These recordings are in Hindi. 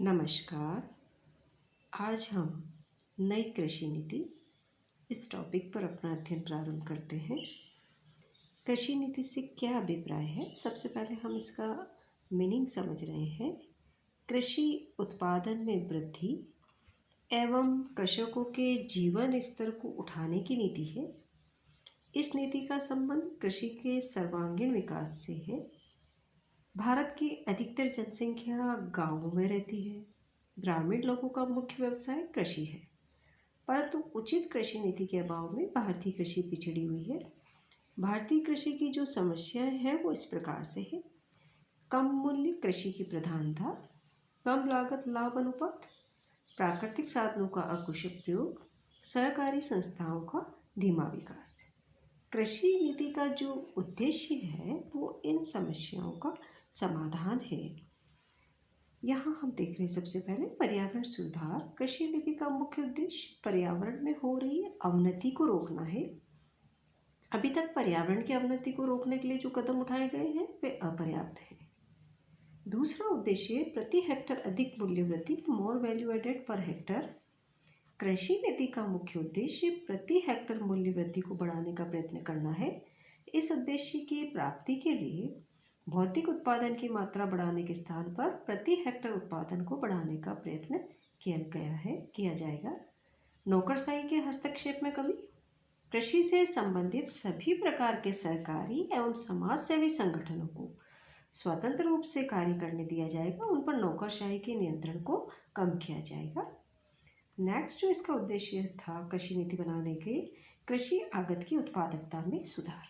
नमस्कार। आज हम नई कृषि नीति इस टॉपिक पर अपना अध्ययन प्रारंभ करते हैं। कृषि नीति से क्या अभिप्राय है? सबसे पहले हम इसका मीनिंग समझ रहे हैं। कृषि उत्पादन में वृद्धि एवं कृषकों के जीवन स्तर को उठाने की नीति है। इस नीति का संबंध कृषि के सर्वांगीण विकास से है। भारत की अधिकतर जनसंख्या गांवों में रहती है। ग्रामीण लोगों का मुख्य व्यवसाय कृषि है, परंतु उचित कृषि नीति के अभाव में भारतीय कृषि पिछड़ी हुई है। भारतीय कृषि की जो समस्याएं हैं वो इस प्रकार से है। कम मूल्य कृषि की प्रधानता, कम लागत लाभ अनुपात, प्राकृतिक साधनों का अकुशल प्रयोग, सहकारी संस्थाओं का धीमा विकास। कृषि नीति का जो उद्देश्य है वो इन समस्याओं का समाधान है। यहाँ हम देख रहे हैं सबसे पहले पर्यावरण सुधार। कृषि नीति का मुख्य उद्देश्य पर्यावरण में हो रही अवनति को रोकना है। अभी तक पर्यावरण की अवनति को रोकने के लिए जो कदम उठाए गए हैं वे अपर्याप्त हैं। दूसरा उद्देश्य प्रति हेक्टर अधिक मूल्य वृद्धि, मोर वैल्यू एडेड पर हेक्टर। कृषि नीति का मुख्य उद्देश्य प्रति हेक्टर मूल्य वृद्धि को बढ़ाने का प्रयत्न करना है। इस उद्देश्य की प्राप्ति के लिए भौतिक उत्पादन की मात्रा बढ़ाने के स्थान पर प्रति हेक्टर उत्पादन को बढ़ाने का प्रयत्न किया जाएगा। नौकरशाही के हस्तक्षेप में कमी। कृषि से संबंधित सभी प्रकार के सरकारी एवं समाज सेवी संगठनों को स्वतंत्र रूप से कार्य करने दिया जाएगा। उन पर नौकरशाही के नियंत्रण को कम किया जाएगा। नेक्स्ट जो इसका उद्देश्य था कृषि नीति बनाने के, कृषि आगत की उत्पादकता में सुधार।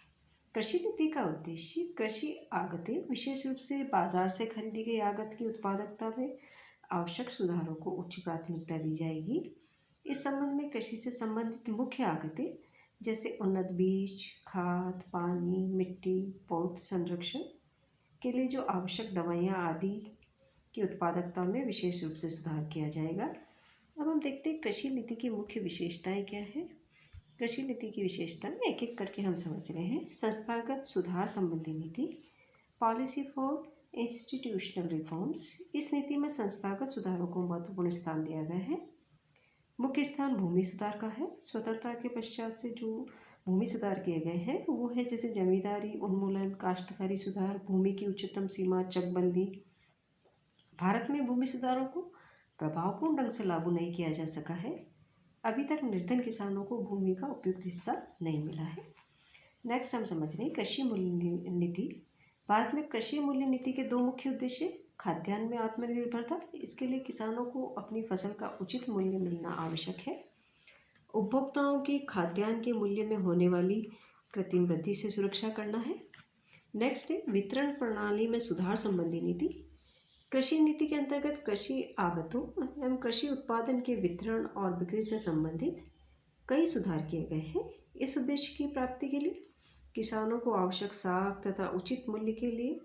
कृषि नीति का उद्देश्य कृषि आगतें, विशेष रूप से बाजार से खरीदी गई आगत की उत्पादकता में आवश्यक सुधारों को उच्च प्राथमिकता दी जाएगी। इस संबंध में कृषि से संबंधित मुख्य आगतें जैसे उन्नत बीज, खाद, पानी, मिट्टी, पौध संरक्षण के लिए जो आवश्यक दवाइयाँ आदि की उत्पादकता में विशेष रूप से सुधार किया जाएगा। अब हम देखते हैं कृषि नीति की मुख्य विशेषताएं क्या है। कृषि नीति की विशेषताएं एक एक करके हम समझ रहे हैं। संस्थागत सुधार संबंधी नीति, पॉलिसी फॉर इंस्टीट्यूशनल रिफॉर्म्स। इस नीति में संस्थागत सुधारों को महत्वपूर्ण स्थान दिया गया है। मुख्य स्थान भूमि सुधार का है। स्वतंत्रता के पश्चात से जो भूमि सुधार किए गए हैं वो है जैसे जमींदारी उन्मूलन, काश्तकारी सुधार, भूमि की उच्चतम सीमा, चकबंदी। भारत में भूमि सुधारों को प्रभावपूर्ण ढंग से लागू नहीं किया जा सका है। अभी तक निर्धन किसानों को भूमि का उपयुक्त हिस्सा नहीं मिला है। नेक्स्ट हम समझ रहे हैं कृषि मूल्य नीति। भारत में कृषि मूल्य नीति के दो मुख्य उद्देश्य, खाद्यान्न में आत्मनिर्भरता, इसके लिए किसानों को अपनी फसल का उचित मूल्य मिलना आवश्यक है। उपभोक्ताओं की खाद्यान्न के मूल्य में होने वाली कृत्रिम वृद्धि से सुरक्षा करना है। नेक्स्ट है वितरण प्रणाली में सुधार संबंधी नीति। कृषि नीति के अंतर्गत कृषि आगतों एवं कृषि उत्पादन के वितरण और बिक्री से संबंधित कई सुधार किए गए हैं। इस उद्देश्य की प्राप्ति के लिए किसानों को आवश्यक साख तथा उचित मूल्य के लिए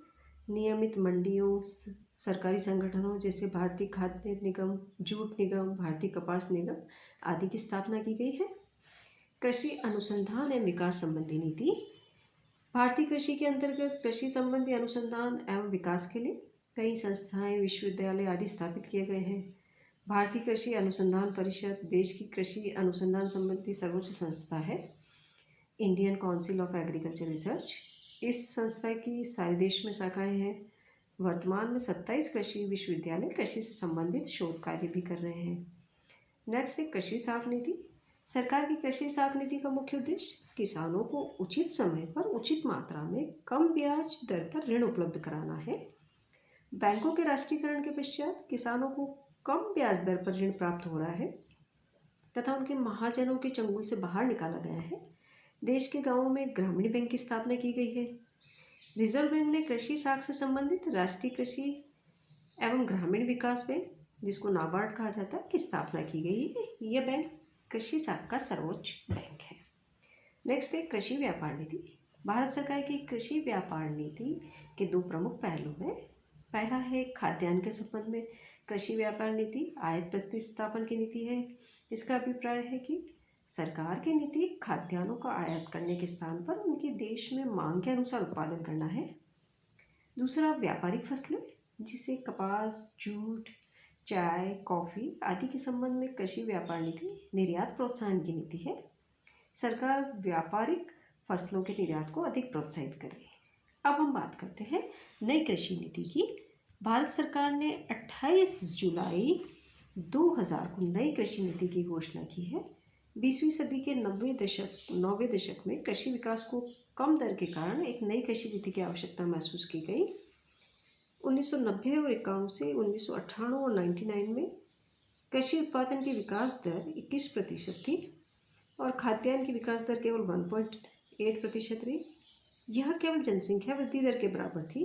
नियमित मंडियों, सरकारी संगठनों जैसे भारतीय खाद्य निगम, जूट निगम, भारतीय कपास निगम आदि की स्थापना की गई है। कृषि अनुसंधान एवं विकास संबंधी नीति। भारतीय कृषि के अंतर्गत कृषि संबंधी अनुसंधान एवं विकास के लिए कई संस्थाएं, विश्वविद्यालय आदि स्थापित किए गए हैं। भारतीय कृषि अनुसंधान परिषद देश की कृषि अनुसंधान संबंधी सर्वोच्च संस्था है। Indian council of agriculture research, इस संस्था की सारे देश में शाखाएं हैं। वर्तमान में 27 कृषि विश्वविद्यालय कृषि से संबंधित शोध कार्य भी कर रहे हैं। नेक्स्ट है कृषि साख नीति। सरकार की कृषि साख नीति का मुख्य उद्देश्य किसानों को उचित समय पर उचित मात्रा में कम ब्याज दर पर ऋण उपलब्ध कराना है। बैंकों के राष्ट्रीयकरण के पश्चात किसानों को कम ब्याज दर पर ऋण प्राप्त हो रहा है तथा उनके महाजनों के चंगुल से बाहर निकाला गया है। देश के गांवों में ग्रामीण बैंक की स्थापना की गई है। रिजर्व बैंक ने कृषि साख से संबंधित राष्ट्रीय कृषि एवं ग्रामीण विकास बैंक, जिसको नाबार्ड कहा जाता है, की स्थापना की गई है। यह बैंक कृषि साख का सर्वोच्च बैंक है। नेक्स्ट है कृषि व्यापार नीति। भारत सरकार की कृषि व्यापार नीति के दो प्रमुख पहलू हैं। पहला है खाद्यान्न के संबंध में कृषि व्यापार नीति आयात प्रतिस्थापन की नीति है। इसका अभिप्राय है कि सरकार की नीति खाद्यान्नों का आयात करने के स्थान पर उनके देश में मांग के अनुसार उत्पादन करना है। दूसरा व्यापारिक फसलें, जिसे कपास, जूट, चाय, कॉफ़ी आदि के संबंध में कृषि व्यापार नीति निर्यात प्रोत्साहन की नीति है। सरकार व्यापारिक फसलों के निर्यात को अधिक प्रोत्साहित करे। अब हम बात करते हैं नई कृषि नीति की। भारत सरकार ने 28 जुलाई 2000 को नई कृषि नीति की घोषणा की है। 20वीं सदी के 90वें दशक में कृषि विकास को कम दर के कारण एक नई कृषि नीति की आवश्यकता महसूस की गई। 1990 और 51 से 1998 और 99 में कृषि उत्पादन की विकास दर 21% थी और खाद्यान्न की विकास दर केवल 1.8% रही। यह केवल जनसंख्या वृद्धि दर के बराबर थी।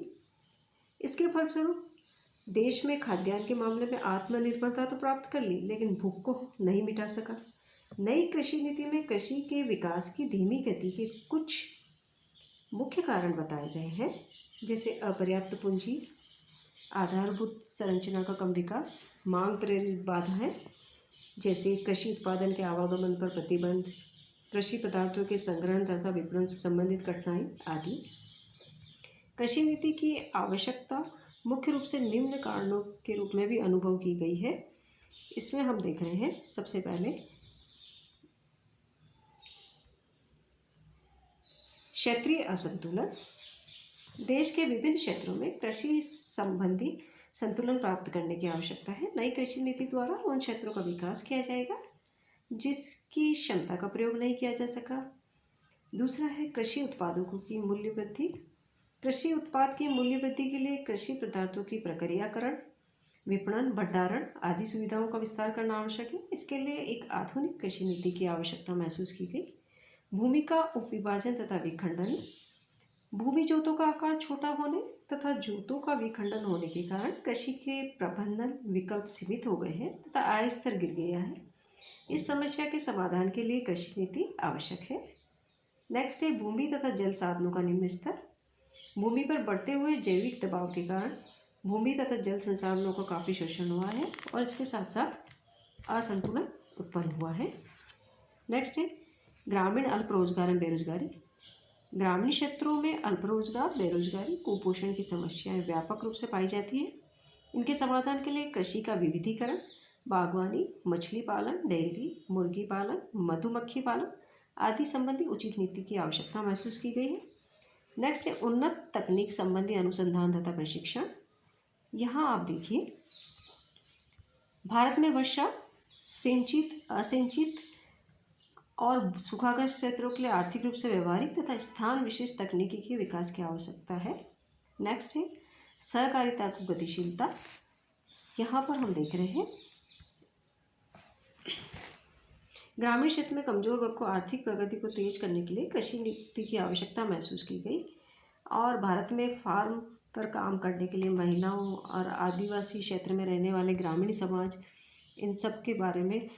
इसके फलस्वरूप देश में खाद्यान्न के मामले में आत्मनिर्भरता तो प्राप्त कर ली, लेकिन भूख को नहीं मिटा सका। नई कृषि नीति में कृषि के विकास की धीमी गति के कुछ मुख्य कारण बताए गए हैं, जैसे अपर्याप्त पूंजी, आधारभूत संरचना का कम विकास, मांग प्रेरित बाधाएं जैसे कृषि उत्पादन के आवागमन पर प्रतिबंध, कृषि पदार्थों के संग्रहण तथा विपणन से संबंधित कठिनाई आदि। कृषि नीति की आवश्यकता मुख्य रूप से निम्न कारणों के रूप में भी अनुभव की गई है। इसमें हम देख रहे हैं, सबसे पहले क्षेत्रीय असंतुलन। देश के विभिन्न क्षेत्रों में कृषि संबंधी संतुलन प्राप्त करने की आवश्यकता है। नई कृषि नीति द्वारा उन क्षेत्रों का विकास किया जाएगा जिसकी क्षमता का प्रयोग नहीं किया जा सका। दूसरा है कृषि उत्पादों की मूल्य वृद्धि। कृषि उत्पाद की मूल्य वृद्धि के लिए कृषि पदार्थों की प्रक्रियाकरण, विपणन, भंडारण आदि सुविधाओं का विस्तार करना आवश्यक है। इसके लिए एक आधुनिक कृषि नीति की आवश्यकता महसूस की गई। भूमि का उपविभाजन तथा विखंडन। भूमि जोतों का आकार छोटा होने तथा जोतों का विखंडन होने के कारण कृषि के प्रबंधन विकल्प सीमित हो गए हैं तथा आय स्तर गिर गया है। इस समस्या के समाधान के लिए कृषि नीति आवश्यक है। नेक्स्ट है भूमि तथा जल साधनों का निम्न स्तर। भूमि पर बढ़ते हुए जैविक दबाव के कारण भूमि तथा जल संसाधनों का काफ़ी शोषण हुआ है और इसके साथ साथ असंतुलन उत्पन्न हुआ है। नेक्स्ट है ग्रामीण अल्प रोजगार एवं बेरोजगारी। ग्रामीण क्षेत्रों में अल्प रोजगार, बेरोजगारी, कुपोषण की समस्याएं व्यापक रूप से पाई जाती है। इनके समाधान के लिए कृषि का विविधीकरण, बागवानी, मछली पालन, डेयरी, मुर्गी पालन, मधुमक्खी पालन आदि संबंधी उचित नीति की आवश्यकता महसूस की गई है। नेक्स्ट है उन्नत तकनीक संबंधी अनुसंधान तथा प्रशिक्षण। यहाँ आप देखिए, भारत में वर्षा, सिंचित, असिंचित और सूखाग्रस्त क्षेत्रों के लिए आर्थिक रूप से व्यवहारिक तथा स्थान विशेष तकनीकी के विकास की आवश्यकता है। नेक्स्ट है सहकारिता को गतिशीलता। यहाँ पर हम देख रहे हैं ग्रामीण क्षेत्र में कमजोर वर्ग को आर्थिक प्रगति को तेज करने के लिए कृषि नीति की आवश्यकता महसूस की गई और भारत में फार्म पर काम करने के लिए महिलाओं और आदिवासी क्षेत्र में रहने वाले ग्रामीण समाज, इन सब के बारे में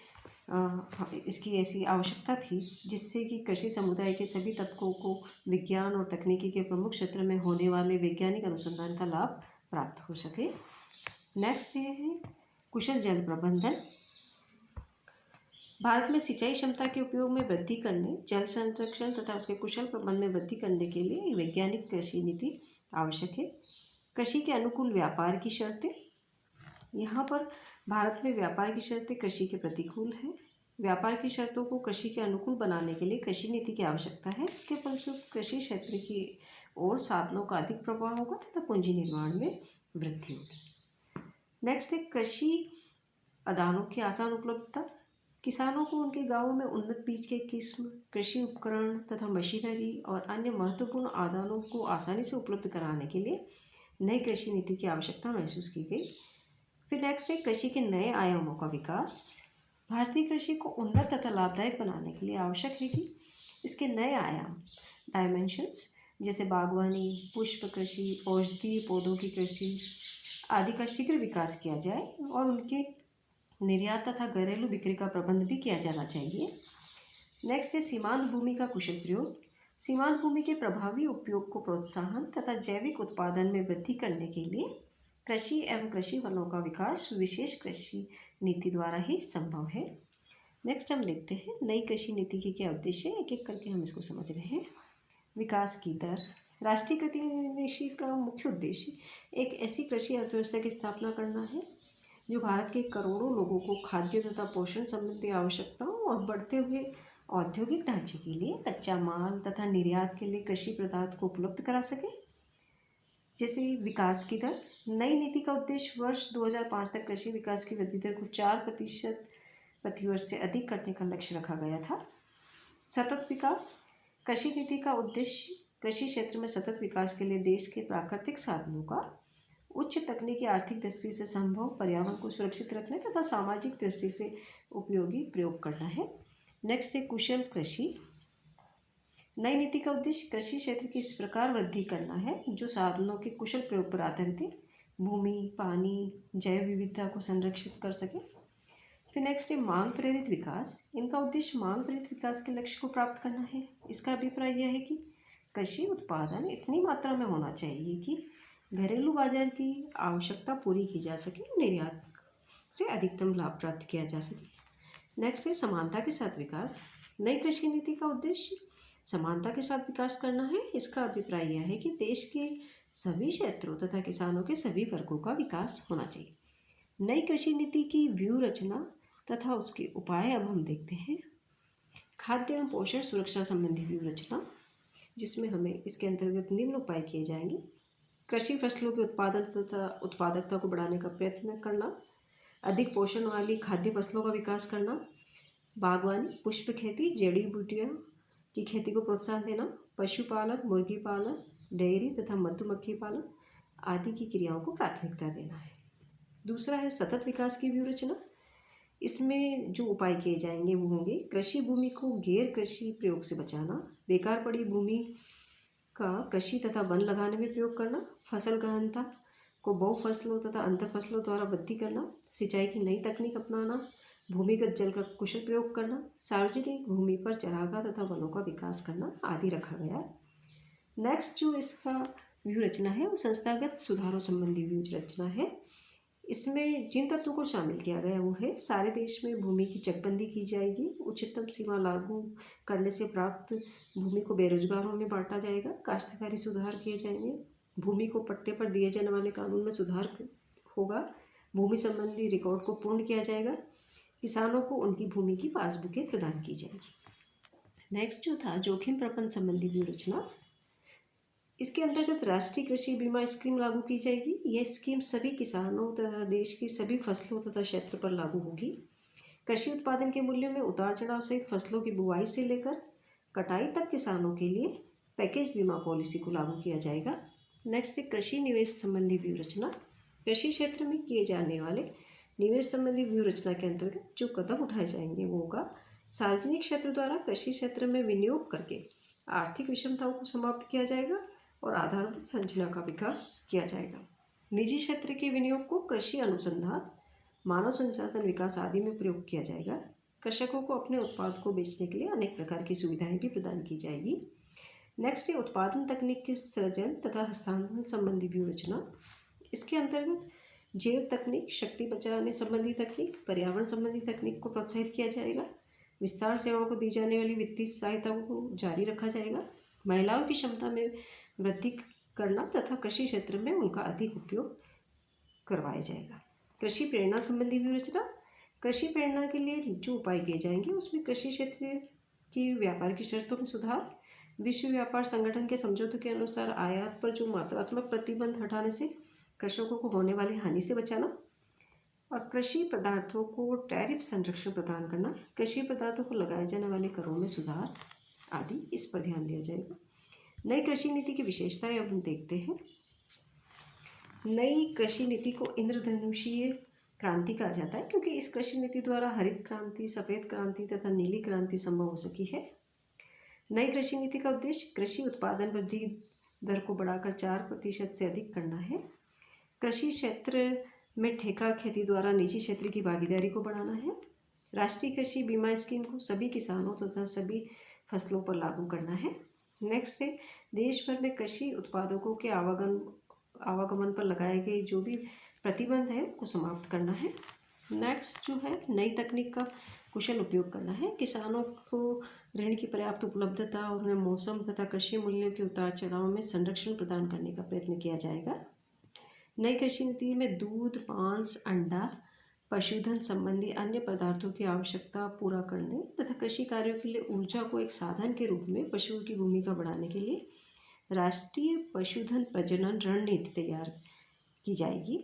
इसकी ऐसी आवश्यकता थी जिससे कि कृषि समुदाय के सभी तबकों को विज्ञान और तकनीकी के प्रमुख क्षेत्र में होने वाले वैज्ञानिक अनुसंधान का लाभ प्राप्त हो सके। नेक्स्ट ये है कुशल जल प्रबंधन। भारत में सिंचाई क्षमता के उपयोग में वृद्धि करने, जल संरक्षण तथा उसके कुशल प्रबंधन में वृद्धि करने के लिए वैज्ञानिक कृषि नीति आवश्यक है। कृषि के अनुकूल व्यापार की शर्तें। यहाँ पर भारत में व्यापार की शर्तें कृषि के प्रतिकूल है। व्यापार की शर्तों को कृषि के अनुकूल बनाने के लिए कृषि नीति की आवश्यकता है। इसके फलस्वरूप कृषि क्षेत्र की ओर साधनों का अधिक प्रभाव होगा तथा पूंजी निर्माण में वृद्धि होगी। नेक्स्ट है कृषि आदानों की आसान उपलब्धता। किसानों को उनके गांवों में उन्नत बीज के किस्म, कृषि उपकरण तथा मशीनरी और अन्य महत्वपूर्ण आदानों को आसानी से उपलब्ध कराने के लिए नई कृषि नीति की आवश्यकता महसूस की गई। फिर नेक्स्ट है कृषि के नए आयामों का विकास। भारतीय कृषि को उन्नत तथा लाभदायक बनाने के लिए आवश्यक है कि इसके नए आयाम, डायमेंशंस जैसे बागवानी, पुष्प कृषि, औषधीय पौधों की कृषि आदि का शीघ्र विकास किया जाए और उनके निर्यात तथा घरेलू बिक्री का प्रबंध भी किया जाना चाहिए। नेक्स्ट है सीमांत भूमि का कुशल प्रयोग। सीमांत भूमि के प्रभावी उपयोग को प्रोत्साहन तथा जैविक उत्पादन में वृद्धि करने के लिए कृषि एवं कृषि वनों का विकास विशेष कृषि नीति द्वारा ही संभव है। नेक्स्ट हम देखते हैं नई कृषि नीति के क्या उद्देश्य है, एक एक करके हम इसको समझ रहे हैं। विकास की दर। राष्ट्रीय कृषि का मुख्य उद्देश्य एक ऐसी कृषि अर्थव्यवस्था की स्थापना करना है जो भारत के करोड़ों लोगों को खाद्य तथा पोषण संबंधी आवश्यकताओं और बढ़ते हुए औद्योगिक ढांचे के लिए कच्चा माल तथा निर्यात के लिए कृषि पदार्थ को उपलब्ध करा सके। जैसे विकास की दर, नई नीति का उद्देश्य वर्ष 2005 तक कृषि विकास की वृद्धि दर को 4% प्रतिवर्ष से अधिक करने का लक्ष्य रखा गया था। सतत विकास, कृषि नीति का उद्देश्य कृषि क्षेत्र में सतत विकास के लिए देश के प्राकृतिक साधनों का उच्च तकनीकी आर्थिक दृष्टि से संभव, पर्यावरण को सुरक्षित रखने तथा सामाजिक दृष्टि से उपयोगी प्रयोग करना है। नेक्स्ट है कुशल कृषि। नई नीति का उद्देश्य कृषि क्षेत्र की इस प्रकार वृद्धि करना है जो साधनों के कुशल प्रयोग पर आधारित है, भूमि, पानी, जैव विविधता को संरक्षित कर सके। फिर नेक्स्ट है मांग प्रेरित विकास। इनका उद्देश्य मांग प्रेरित विकास के लक्ष्य को प्राप्त करना है। इसका अभिप्राय यह है कि कृषि उत्पादन इतनी मात्रा में होना चाहिए कि घरेलू बाजार की आवश्यकता पूरी की जा सके, निर्यात से अधिकतम लाभ प्राप्त किया जा सके। नेक्स्ट है समानता के साथ विकास। नई कृषि नीति का उद्देश्य समानता के साथ विकास करना है। इसका अभिप्राय यह है कि देश के सभी क्षेत्रों तथा किसानों के सभी वर्गों का विकास होना चाहिए। नई कृषि नीति की व्यूह रचना तथा उसके उपाय अब हम देखते हैं। खाद्य एवं पोषण सुरक्षा संबंधी व्यूह रचना, जिसमें हमें इसके अंतर्गत निम्न उपाय किए जाएंगे। कृषि फसलों के उत्पादन तथा उत्पादकता को बढ़ाने का प्रयत्न करना, अधिक पोषण वाली खाद्य फसलों का विकास करना, बागवानी, पुष्प खेती, जड़ी बूटियों की खेती को प्रोत्साहन देना, पशुपालन, मुर्गी पालन, डेयरी तथा मधुमक्खी पालन आदि की क्रियाओं को प्राथमिकता देना है। दूसरा है सतत विकास की व्यूह रचना। इसमें जो उपाय किए जाएंगे वो होंगे कृषि भूमि को गैर कृषि प्रयोग से बचाना, बेकार पड़ी भूमि का कृषि तथा वन लगाने में प्रयोग करना, फसल गहनता को बहुफसलों तथा अंतर फसलों द्वारा वृद्धि करना, सिंचाई की नई तकनीक अपनाना, भूमिगत जल का कुशल प्रयोग करना, सार्वजनिक भूमि पर चरागाह तथा वनों का विकास करना आदि रखा गया। नेक्स्ट जो इसका व्यूह रचना है वो संस्थागत सुधारों संबंधी व्यूह रचना है। इसमें जिन तत्वों को शामिल किया गया वो है सारे देश में भूमि की चकबंदी की जाएगी, उच्चतम सीमा लागू करने से प्राप्त भूमि को बेरोजगारों में बांटा जाएगा, काश्तकारी सुधार किए जाएंगे, भूमि को पट्टे पर दिए जाने वाले कानून में सुधार होगा, भूमि संबंधी रिकॉर्ड को पूर्ण किया जाएगा, किसानों को उनकी भूमि की पासबुकें प्रदान की जाएंगी। नेक्स्ट जो था जोखिम प्रबंधन संबंधी व्यूह रचना। इसके अंतर्गत राष्ट्रीय कृषि बीमा स्कीम लागू की जाएगी। यह स्कीम सभी किसानों तथा देश की सभी फसलों तथा क्षेत्र पर लागू होगी। कृषि उत्पादन के मूल्य में उतार चढ़ाव सहित फसलों की बुवाई से लेकर कटाई तक किसानों के लिए पैकेज बीमा पॉलिसी को लागू किया जाएगा। नेक्स्ट है कृषि निवेश संबंधी व्यूह रचना। कृषि क्षेत्र में किए जाने वाले निवेश संबंधी व्यूह रचना के अंतर्गत जो कदम उठाए जाएंगे वो होगा सार्वजनिक क्षेत्र द्वारा कृषि क्षेत्र में विनियोग करके आर्थिक विषमताओं को समाप्त किया जाएगा और आधारभूत संरचना का विकास किया जाएगा। निजी क्षेत्र के विनियोग को कृषि अनुसंधान, मानव संसाधन विकास आदि में प्रयोग किया जाएगा। कृषकों को अपने उत्पाद को बेचने के लिए अनेक प्रकार की सुविधाएं भी प्रदान की जाएगी। नेक्स्ट है उत्पादन तकनीक के सृजन तथा हस्तांतरण संबंधी व्यूह रचना। इसके अंतर्गत जैव तकनीक, शक्ति बचाने संबंधी तकनीक, पर्यावरण संबंधी तकनीक को प्रोत्साहित किया जाएगा। विस्तार सेवाओं को दी जाने वाली वित्तीय सहायता को जारी रखा जाएगा। महिलाओं की क्षमता में वृद्धि करना तथा कृषि क्षेत्र में उनका अधिक उपयोग करवाया जाएगा। कृषि प्रेरणा संबंधी व्यूह रचना। कृषि प्रेरणा के लिए जो उपाय किए जाएंगे उसमें कृषि क्षेत्र की व्यापार की शर्तों में सुधार, विश्व व्यापार संगठन के समझौतों के अनुसार आयात पर जो मात्रात्मक प्रतिबंध हटाने से कृषकों को होने वाली हानि से बचाना और कृषि पदार्थों को टैरिफ संरक्षण प्रदान करना, कृषि पदार्थों को लगाए जाने वाले करों में सुधार आदि इस पर ध्यान दिया जाएगा। नई कृषि नीति की विशेषताएं अब हम देखते हैं। नई कृषि नीति को इंद्रधनुषीय क्रांति कहा जाता है क्योंकि इस कृषि नीति द्वारा हरित क्रांति, सफ़ेद क्रांति तथा नीली क्रांति संभव हो सकी है। नई कृषि नीति का उद्देश्य कृषि उत्पादन वृद्धि दर को बढ़ाकर 4% से अधिक करना है। कृषि क्षेत्र में ठेका खेती द्वारा निजी क्षेत्र की भागीदारी को बढ़ाना है। राष्ट्रीय कृषि बीमा स्कीम को सभी किसानों तथा सभी फसलों पर लागू करना है। नेक्स्ट है देश भर में कृषि उत्पादकों के आवागमन पर लगाए गए जो भी प्रतिबंध है उनको समाप्त करना है। नेक्स्ट जो है नई तकनीक का कुशल उपयोग करना है। किसानों को ऋण की पर्याप्त उपलब्धता और उन्हें मौसम तथा कृषि मूल्यों के उतार चढ़ाव में संरक्षण प्रदान करने का प्रयत्न किया जाएगा। नई कृषि नीति में दूध, मांस, अंडा पशुधन संबंधी अन्य पदार्थों की आवश्यकता पूरा करने तथा कृषि कार्यों के लिए ऊर्जा को एक साधन के रूप में पशुओं की भूमिका बढ़ाने के लिए राष्ट्रीय पशुधन प्रजनन रणनीति तैयार की जाएगी।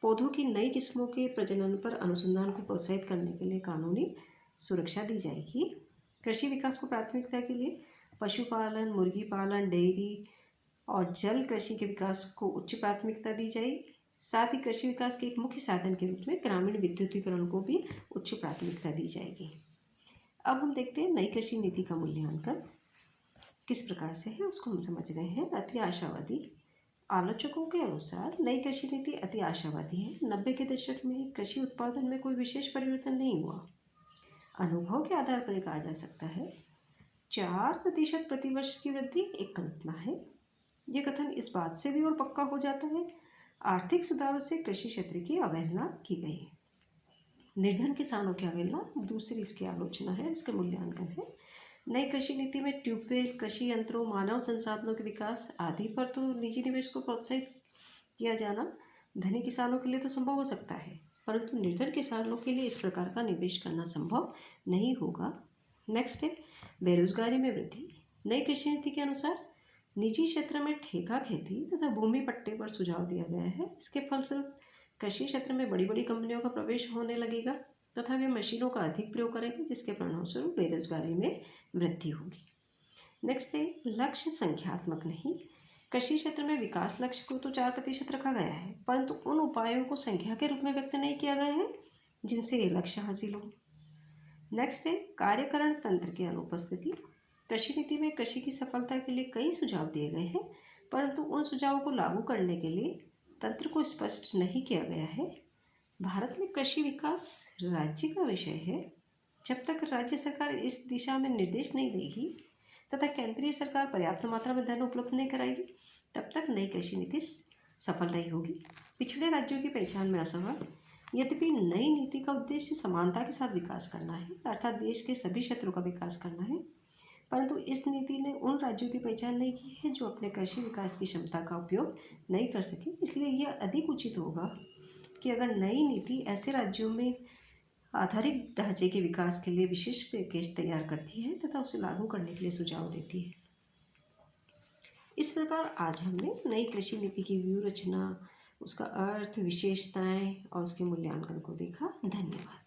पौधों की नई किस्मों के प्रजनन पर अनुसंधान को प्रोत्साहित करने के लिए कानूनी सुरक्षा दी जाएगी। कृषि विकास को प्राथमिकता के लिए पशुपालन, मुर्गी पालन, डेयरी और जल कृषि के विकास को उच्च प्राथमिकता दी जाएगी। साथ ही कृषि विकास के एक मुख्य साधन के रूप में ग्रामीण विद्युतीकरण को भी उच्च प्राथमिकता दी जाएगी। अब हम देखते हैं नई कृषि नीति का मूल्यांकन किस प्रकार से है, उसको हम समझ रहे हैं। अति आशावादी आलोचकों के अनुसार नई कृषि नीति अति आशावादी है। 90 के दशक में कृषि उत्पादन में कोई विशेष परिवर्तन नहीं हुआ। अनुभव के आधार पर कहा जा सकता है 4% प्रतिवर्ष की वृद्धि एक कल्पना है। ये कथन इस बात से भी और पक्का हो जाता है आर्थिक सुधारों से कृषि क्षेत्र की अवहेलना की गई है। निर्धन किसानों की अवहेलना दूसरी इसकी आलोचना है, इसका मूल्यांकन है। नई कृषि नीति में ट्यूबवेल, कृषि यंत्रों, मानव संसाधनों के विकास आदि पर तो निजी निवेश को प्रोत्साहित किया जाना धनी किसानों के लिए तो संभव हो सकता है, परंतु निर्धन किसानों के लिए इस प्रकार का निवेश करना संभव नहीं होगा। नेक्स्ट है बेरोजगारी में वृद्धि। नई कृषि नीति के अनुसार निजी क्षेत्र में ठेका खेती तथा भूमि पट्टे पर सुझाव दिया गया है। इसके फलस्वरूप कृषि क्षेत्र में बड़ी बड़ी कंपनियों का प्रवेश होने लगेगा तथा वे मशीनों का अधिक प्रयोग करेंगे, जिसके परिणामस्वरूप बेरोजगारी में वृद्धि होगी। नेक्स्ट है लक्ष्य संख्यात्मक नहीं। कृषि क्षेत्र में विकास लक्ष्य को तो 4% रखा गया है, परंतु उन उपायों को संख्या के रूप में व्यक्त नहीं किया गया है जिनसे ये लक्ष्य हासिल हो। नेक्स्ट है कार्यकरण तंत्र की अनुपस्थिति। कृषि नीति में कृषि की सफलता के लिए कई सुझाव दिए गए हैं, परंतु उन सुझावों को लागू करने के लिए तंत्र को स्पष्ट नहीं किया गया है। भारत में कृषि विकास राज्य का विषय है। जब तक राज्य सरकार इस दिशा में निर्देश नहीं देगी तथा केंद्रीय सरकार पर्याप्त मात्रा में धन उपलब्ध नहीं कराएगी, तब तक नई कृषि नीति सफल नहीं होगी। पिछड़े राज्यों की पहचान में असफल। यद्यपि नई नीति का उद्देश्य समानता के साथ विकास करना है, अर्थात देश के सभी क्षेत्रों का विकास करना है, परंतु इस नीति ने उन राज्यों की पहचान नहीं की है जो अपने कृषि विकास की क्षमता का उपयोग नहीं कर सके। इसलिए यह अधिक उचित होगा कि अगर नई नीति ऐसे राज्यों में आधारिक ढांचे के विकास के लिए विशेष पैकेज तैयार करती है तथा उसे लागू करने के लिए सुझाव देती है। इस प्रकार आज हमने नई कृषि नीति की व्यूह रचना, उसका अर्थ, विशेषताएं और उसके मूल्यांकन को देखा। धन्यवाद।